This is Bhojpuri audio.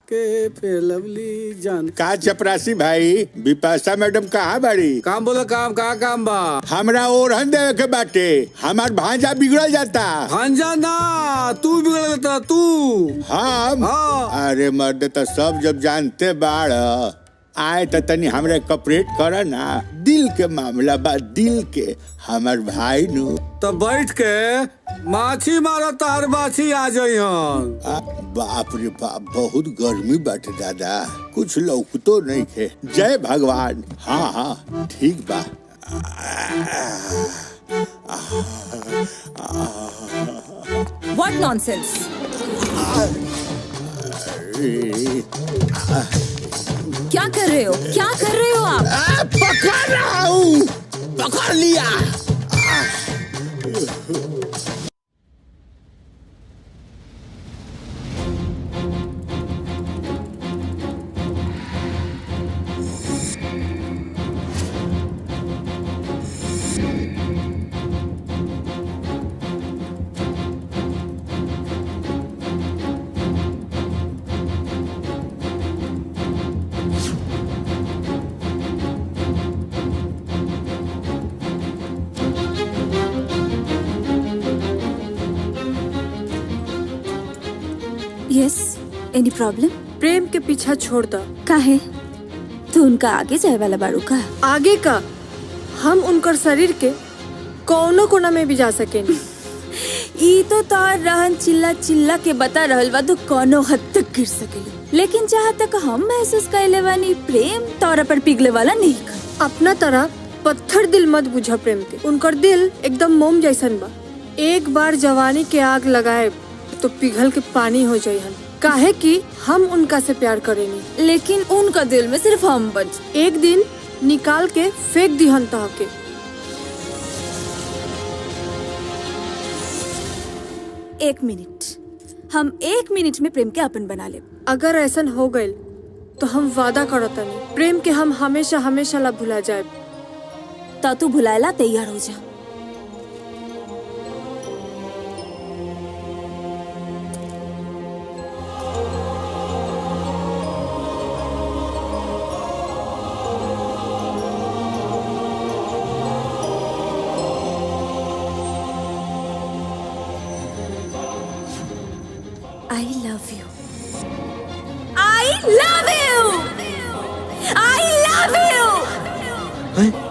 के फिर लवली जान। का चपरासी भाई, बिपाशा मैडम कहाँ बाड़ी? काम बोलो, काम कहाँ काम बा? हमरा ओरहन देवे के बाटे, हमार भांजा बिगड़ जाता। भांजा ना, तू बिगड़ जाता तू। हम? हाँ। अरे मर्द तो सब जब जानते बाड़, आए तो तनी हमरे कपरेट कर ना। दिल के मामला बा, दिल के। हमार भाई नु तो बैठ के माछी मारो तार माछी आ जाई हन। बाप रे बाप, बहुत गर्मी बाटे दादा, कुछ लौकतो नहीं खे। जय भगवान। हाँ हाँ ठीक बा। What nonsense! क्या कर रहे हो? क्या कर रहे हो आप? पकड़ रहा हूँ, पकड़ लिया। Yes, any problem? प्रेम के पीछा छोड़ दो। काहे? तू उनका आगे जाए वाला बारू का? आगे का हम उनकर शरीर के कौनो कोना में भी जा सकेनी। ई तो तार रहन चिल्ला चिल्ला के बता रहल बा, तो कोनो हद तक गिर सकेली। लेकिन जहाँ तक हम महसूस कैले बानी, प्रेम तौर पर पिघले वाला नहीं कर। अपना तरह पत्थर दिल मत बुझा प्रेम के। उनकर दिल एकदम मोम जैसन बा। एक बार जवानी के आग लगाए तो पिघल के पानी हो जाई हम। काहे कि हम उनका से प्यार करेनी। लेकिन उनका दिल में सिर्फ हम बच। एक दिन निकाल के फेंक दिहन तह के। एक मिनट, हम 1 मिनट में प्रेम के अपन बना ले। अगर ऐसन हो गइल तो हम वादा करतनी, प्रेम के हम हमेशा हमेशा ला भुला जाए। ता तू भुलाएला तैयार हो जा। I love you. I love you. I love you.